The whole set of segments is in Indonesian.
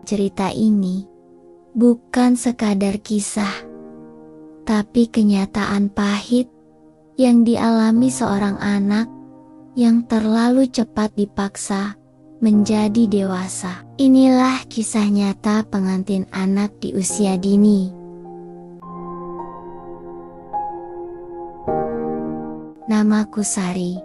cerita ini bukan sekadar kisah, tapi kenyataan pahit yang dialami seorang anak yang terlalu cepat dipaksa menjadi dewasa. Inilah kisah nyata pengantin anak di usia dini. Namaku Sari,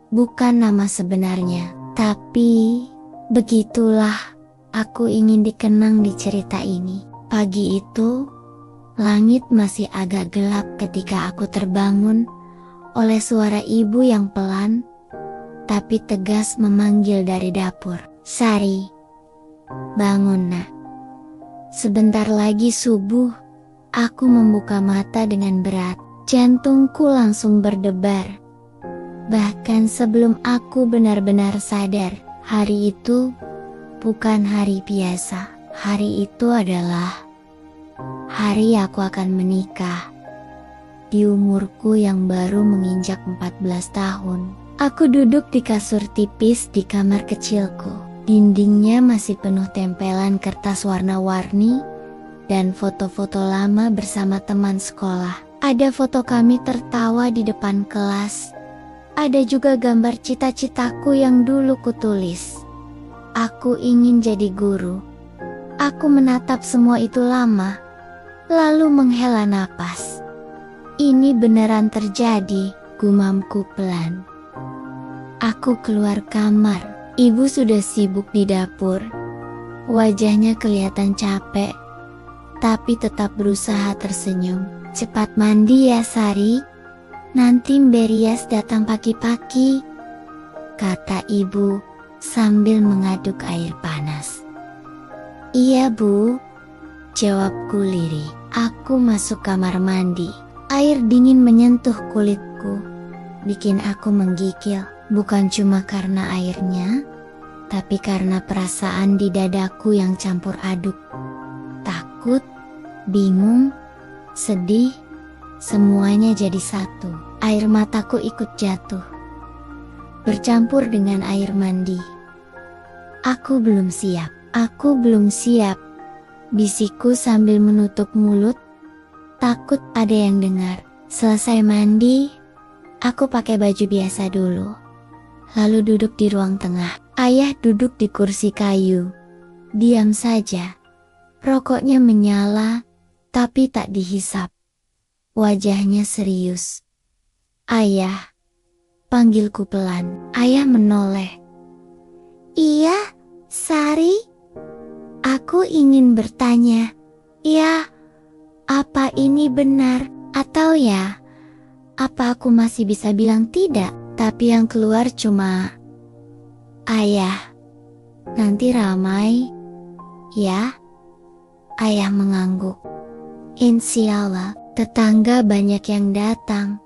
bukan nama sebenarnya, tapi begitulah aku ingin dikenang di cerita ini. Pagi itu, langit masih agak gelap ketika aku terbangun oleh suara ibu yang pelan tapi tegas memanggil dari dapur. Sari, bangun nak. Sebentar lagi subuh. Aku membuka mata dengan berat. Jantungku langsung berdebar. Bahkan sebelum aku benar-benar sadar, hari itu bukan hari biasa. Hari itu adalah hari aku akan menikah. Di umurku yang baru menginjak 14 tahun. Aku duduk di kasur tipis di kamar kecilku. Dindingnya masih penuh tempelan kertas warna-warni dan foto-foto lama bersama teman sekolah. Ada foto kami tertawa di depan kelas. Ada juga gambar cita-citaku yang dulu kutulis. Aku ingin jadi guru. Aku menatap semua itu lama, lalu menghela napas. Ini beneran terjadi, gumamku pelan. Aku keluar kamar. Ibu sudah sibuk di dapur. Wajahnya kelihatan capek, tapi tetap berusaha tersenyum. Cepat mandi ya Sari, nanti Mbak Rias datang pagi-pagi, kata ibu sambil mengaduk air panas. Iya bu, jawabku lirih. Aku masuk kamar mandi. Air dingin menyentuh kulitku, bikin aku menggigil. Bukan cuma karena airnya, tapi karena perasaan di dadaku yang campur aduk. Takut, bingung, sedih, semuanya jadi satu. Air mataku ikut jatuh, bercampur dengan air mandi. Aku belum siap, bisikku sambil menutup mulut. Takut ada yang dengar. Selesai mandi, aku pakai baju biasa dulu. Lalu duduk di ruang tengah. Ayah duduk di kursi kayu. Diam saja. Rokoknya menyala, tapi tak dihisap. Wajahnya serius. Ayah, panggilku pelan. Ayah menoleh. Iya, Sari. Aku ingin bertanya. Ya, apa ini benar, atau ya, apa aku masih bisa bilang tidak? Tapi yang keluar cuma, Ayah, nanti ramai, ya? Ayah mengangguk. Insyaallah, tetangga banyak yang datang.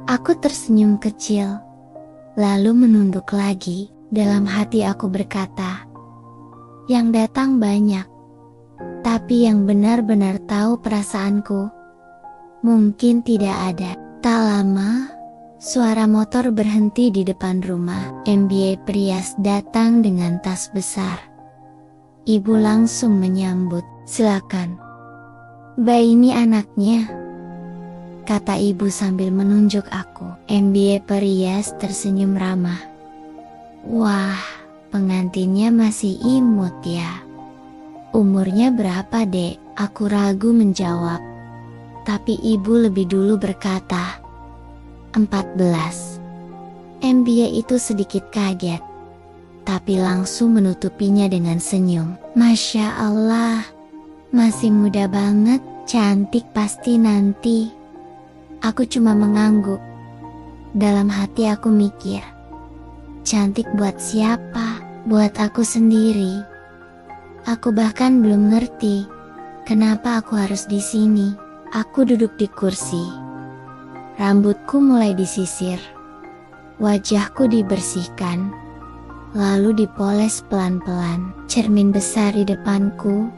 Aku tersenyum kecil, lalu menunduk lagi. Dalam hati aku berkata, yang datang banyak. Tapi yang benar-benar tahu perasaanku, mungkin tidak ada. Tak lama, suara motor berhenti di depan rumah. MBA Prias datang dengan tas besar. Ibu langsung menyambut. Silakan. Mbak ini anaknya, kata ibu sambil menunjuk aku. MBA Prias tersenyum ramah. Wah, pengantinnya masih imut ya. Umurnya berapa dek? Aku ragu menjawab. Tapi ibu lebih dulu berkata, 14. MBA itu sedikit kaget, tapi langsung menutupinya dengan senyum. Masya Allah, masih muda banget, cantik pasti nanti. Aku cuma mengangguk. Dalam hati aku mikir, cantik buat siapa? Buat aku sendiri. Aku bahkan belum ngerti kenapa aku harus di sini. Aku duduk di kursi. Rambutku mulai disisir. Wajahku dibersihkan, lalu dipoles pelan-pelan. Cermin besar di depanku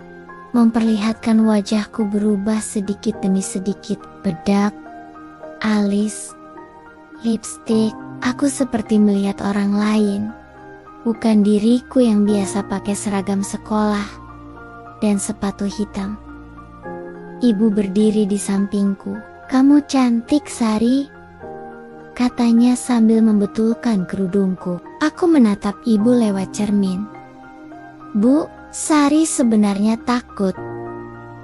memperlihatkan wajahku berubah sedikit demi sedikit. Bedak, alis, lipstik. Aku seperti melihat orang lain. bukan diriku yang biasa pakai seragam sekolah dan sepatu hitam. Ibu berdiri di sampingku. "Kamu cantik, Sari," katanya sambil membetulkan kerudungku. Aku menatap ibu lewat cermin. "Bu, Sari sebenarnya takut."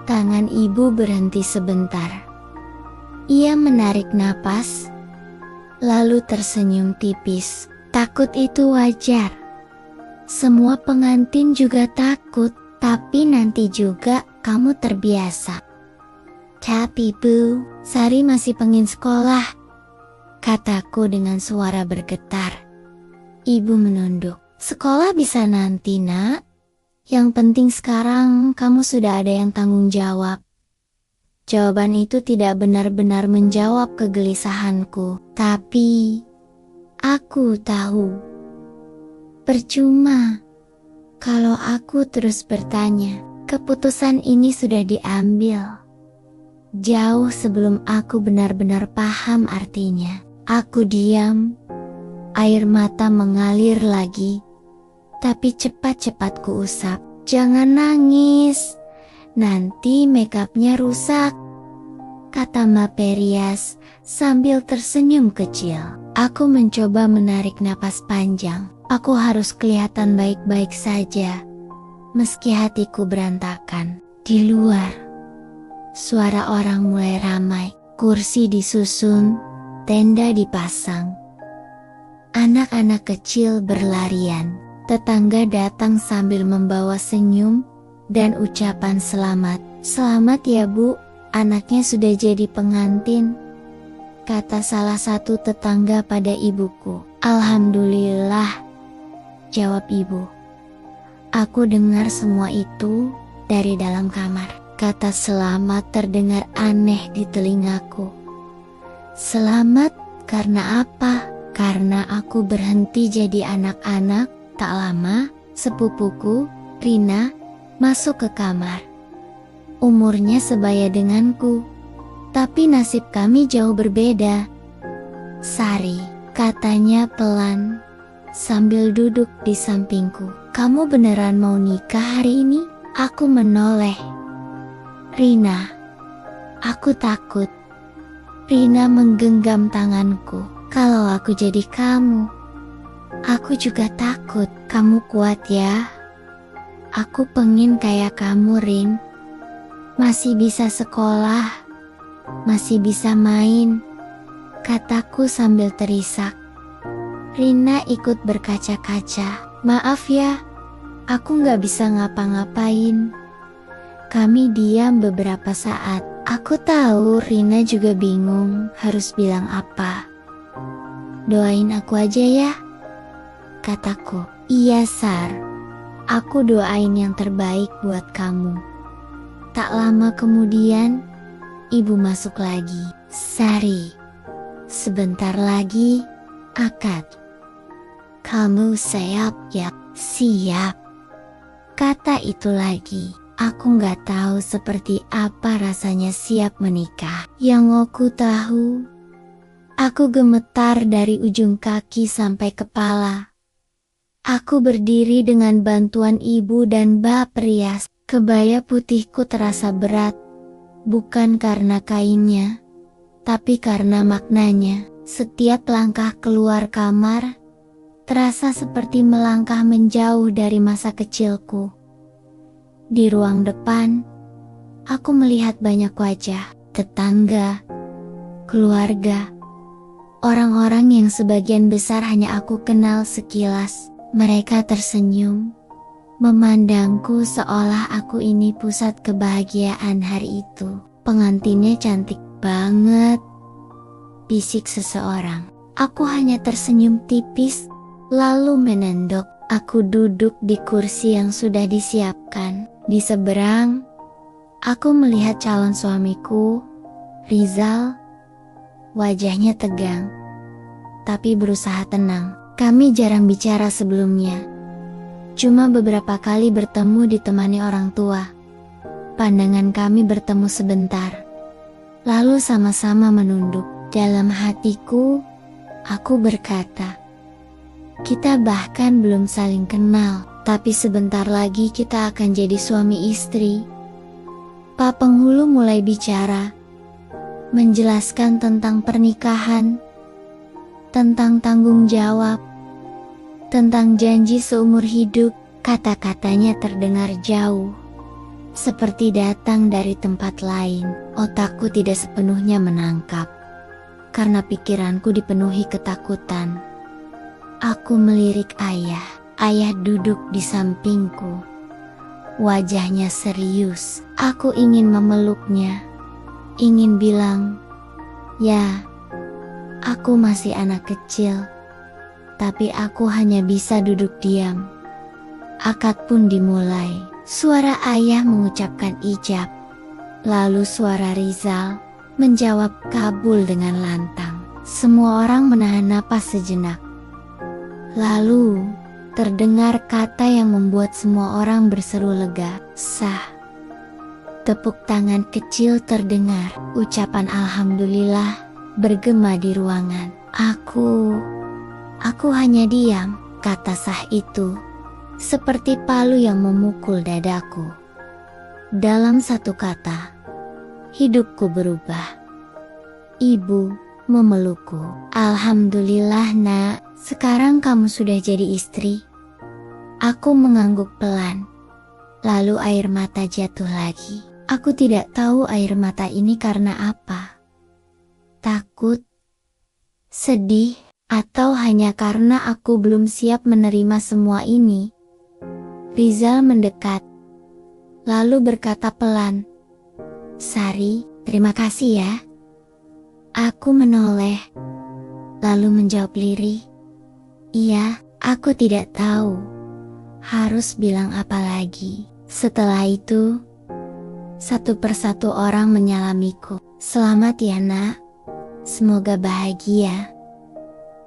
Tangan ibu berhenti sebentar. Ia menarik napas, lalu tersenyum tipis. "Takut itu wajar. Semua pengantin juga takut, tapi nanti juga kamu terbiasa." "Tapi Bu, Sari masih pengen sekolah," kataku dengan suara bergetar. Ibu menunduk. "Sekolah bisa nanti, Nak. Yang penting sekarang kamu sudah ada yang tanggung jawab." Jawaban itu tidak benar-benar menjawab kegelisahanku, tapi aku tahu percuma kalau aku terus bertanya. Keputusan ini sudah diambil jauh sebelum aku benar-benar paham artinya. Aku diam, air mata mengalir lagi, tapi cepat-cepat kuusap. "Jangan nangis, nanti makeupnya rusak," kata Mbak Perias sambil tersenyum kecil. Aku mencoba menarik napas panjang. Aku harus kelihatan baik-baik saja, meski hatiku berantakan. Di luar, suara orang mulai ramai. Kursi disusun, tenda dipasang. Anak-anak kecil berlarian. Tetangga datang sambil membawa senyum dan ucapan selamat. "Selamat ya Bu, anaknya sudah jadi pengantin," kata salah satu tetangga pada ibuku. "Alhamdulillah," jawab ibu. Aku dengar semua itu dari dalam kamar. Kata selamat terdengar aneh di telingaku. Selamat karena apa? Karena aku berhenti jadi anak-anak. Tak lama, sepupuku, Rina, masuk ke kamar. Umurnya sebaya denganku, tapi nasib kami jauh berbeda. "Sari," katanya pelan, sambil duduk di sampingku. "Kamu beneran mau nikah hari ini?" Aku menoleh. "Rina, aku takut." Rina menggenggam tanganku. "Kalau aku jadi kamu, aku juga takut." "Kamu kuat ya. Aku pengen kayak kamu, Rin. Masih bisa sekolah, masih bisa main," kataku sambil terisak. Rina ikut berkaca-kaca. "Maaf ya, aku gak bisa ngapa-ngapain." Kami diam beberapa saat. Aku tahu Rina juga bingung harus bilang apa. "Doain aku aja ya," kataku. "Iya Sar, aku doain yang terbaik buat kamu." Tak lama kemudian, ibu masuk lagi. "Sari, sebentar lagi akad. Kamu siap ya?" "Siap," kata itu lagi. Aku gak tahu seperti apa rasanya siap menikah. Yang aku tahu, aku gemetar dari ujung kaki sampai kepala. Aku berdiri dengan bantuan ibu dan Mbak Perias. Kebaya putihku terasa berat, bukan karena kainnya, tapi karena maknanya. Setiap langkah keluar kamar terasa seperti melangkah menjauh dari masa kecilku. Di ruang depan, aku melihat banyak wajah, tetangga, keluarga, orang-orang yang sebagian besar hanya aku kenal sekilas. Mereka tersenyum, memandangku seolah aku ini pusat kebahagiaan hari itu. "Pengantinnya cantik banget," bisik seseorang. Aku hanya tersenyum tipis, lalu menendok. Aku duduk di kursi yang sudah disiapkan. Di seberang, aku melihat calon suamiku, Rizal. Wajahnya tegang, tapi berusaha tenang. Kami jarang bicara sebelumnya. Cuma beberapa kali bertemu ditemani orang tua. Pandangan kami bertemu sebentar, lalu sama-sama menunduk. Dalam hatiku, aku berkata, Kita bahkan belum saling kenal, tapi sebentar lagi kita akan jadi suami istri. Pak penghulu mulai bicara, menjelaskan tentang pernikahan, tentang tanggung jawab, tentang janji seumur hidup. Kata-katanya terdengar jauh, seperti datang dari tempat lain. Otakku tidak sepenuhnya menangkap, karena pikiranku dipenuhi ketakutan. Aku melirik ayah. Ayah duduk di sampingku. Wajahnya serius. Aku ingin memeluknya. Ingin bilang, "Ya, aku masih anak kecil." Tapi aku hanya bisa duduk diam. Akad pun dimulai. Suara ayah mengucapkan ijab. Lalu suara Rizal menjawab kabul dengan lantang. Semua orang menahan napas sejenak. Lalu terdengar kata yang membuat semua orang berseru lega, "Sah." Tepuk tangan kecil terdengar. Ucapan alhamdulillah bergema di ruangan. Aku hanya diam. Kata sah itu seperti palu yang memukul dadaku. Dalam satu kata, hidupku berubah. Ibu memelukku. "Alhamdulillah nak, sekarang kamu sudah jadi istri." Aku mengangguk pelan. Lalu air mata jatuh lagi. Aku tidak tahu air mata ini karena apa. Takut, sedih, atau hanya karena aku belum siap menerima semua ini. Rizal mendekat, lalu berkata pelan, "Sari, terima kasih ya." Aku menoleh, lalu menjawab lirih, "Iya, aku tidak tahu harus bilang apa lagi." Setelah itu, satu persatu orang menyalamiku. "Selamat ya nak, semoga bahagia,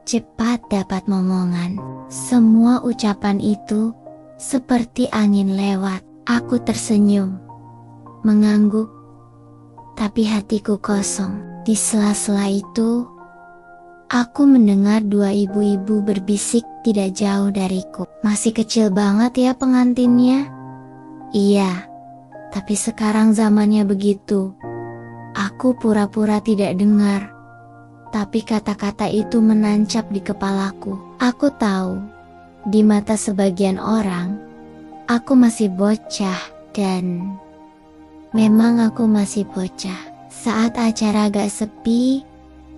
cepat dapat momongan." Semua ucapan itu seperti angin lewat. Aku tersenyum, mengangguk, tapi hatiku kosong. Di sela-sela itu, aku mendengar dua ibu-ibu berbisik tidak jauh dariku. "Masih kecil banget ya pengantinnya." "Iya, tapi sekarang zamannya begitu." Aku pura-pura tidak dengar, tapi kata-kata itu menancap di kepalaku. Aku tahu, di mata sebagian orang, aku masih bocah, dan memang aku masih bocah. Saat acara agak sepi,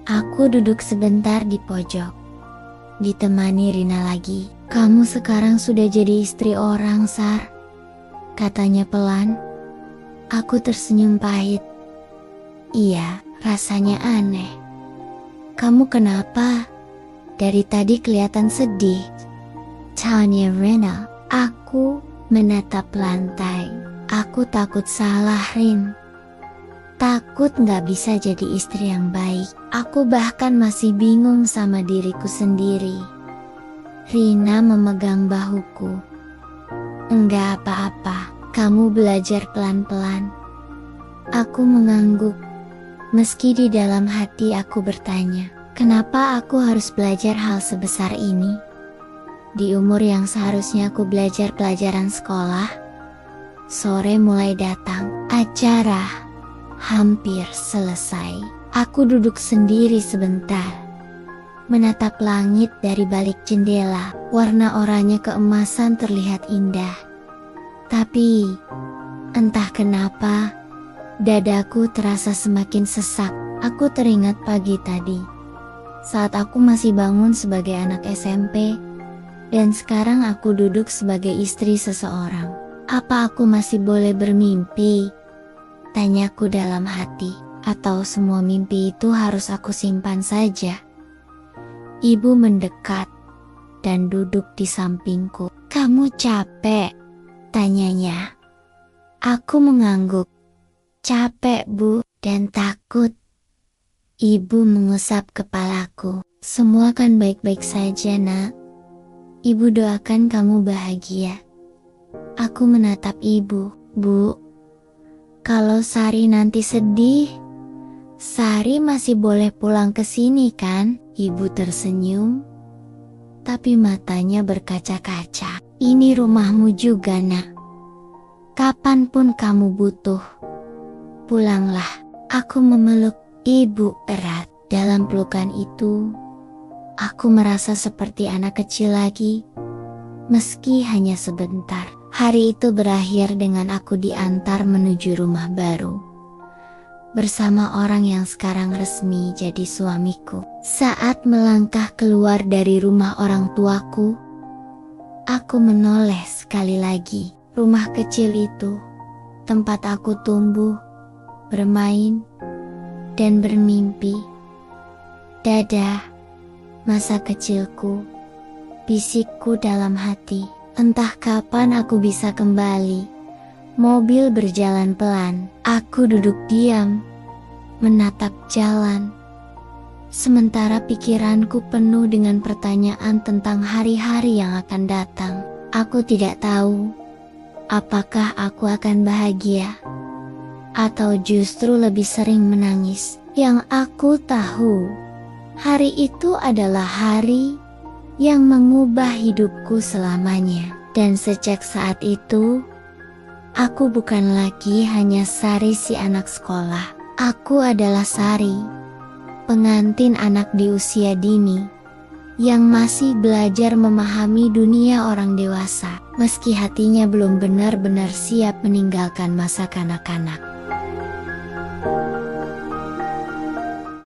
aku duduk sebentar di pojok, ditemani Rina lagi. "Kamu sekarang sudah jadi istri orang, Sar," katanya pelan. Aku tersenyum pahit. "Iya, rasanya aneh." "Kamu kenapa? Dari tadi kelihatan sedih," tanya Rina. Aku menatap lantai. Aku takut salah, Rin. Takut gak bisa jadi istri yang baik. Aku bahkan masih bingung sama diriku sendiri. Rina memegang bahuku. "Enggak apa-apa, kamu belajar pelan-pelan." Aku mengangguk. Meski di dalam hati aku bertanya, kenapa aku harus belajar hal sebesar ini? Di umur yang seharusnya aku belajar pelajaran sekolah. Sore mulai datang. Acara hampir selesai. Aku duduk sendiri sebentar, menatap langit dari balik jendela. Warna oranye keemasan terlihat indah. Tapi entah kenapa, dadaku terasa semakin sesak. Aku teringat pagi tadi, saat aku masih bangun sebagai anak SMP, dan sekarang aku duduk sebagai istri seseorang. Apa aku masih boleh bermimpi? Tanyaku dalam hati. Atau semua mimpi itu harus aku simpan saja? Ibu mendekat dan duduk di sampingku. "Kamu capek?" tanyanya. Aku mengangguk. "Capek, Bu, dan takut." Ibu mengusap kepalaku. "Semua kan baik-baik saja, nak. Ibu doakan kamu bahagia." Aku menatap ibu. "Bu, kalau Sari nanti sedih, Sari masih boleh pulang ke sini kan?" Ibu tersenyum. tapi matanya berkaca-kaca. Ini rumahmu juga, nak. Kapanpun kamu butuh, pulanglah. Aku memeluk ibu erat. Dalam pelukan itu, aku merasa seperti anak kecil lagi, meski hanya sebentar. Hari itu berakhir dengan aku diantar menuju rumah baru, bersama orang yang sekarang resmi jadi suamiku. Saat melangkah keluar dari rumah orang tuaku, aku menoleh sekali lagi. Rumah kecil itu, tempat aku tumbuh, bermain, dan bermimpi. Dadah, masa kecilku, bisikku dalam hati. Entah kapan aku bisa kembali. Mobil berjalan pelan. Aku duduk diam, menatap jalan. Sementara pikiranku penuh dengan pertanyaan tentang hari-hari yang akan datang. Aku tidak tahu apakah aku akan bahagia atau justru lebih sering menangis. Yang aku tahu, hari itu adalah hari yang mengubah hidupku selamanya. Dan sejak saat itu, aku bukan lagi hanya Sari si anak sekolah. Aku adalah Sari, pengantin anak di usia dini, yang masih belajar memahami dunia orang dewasa, meski hatinya belum benar-benar siap meninggalkan masa kanak-kanak.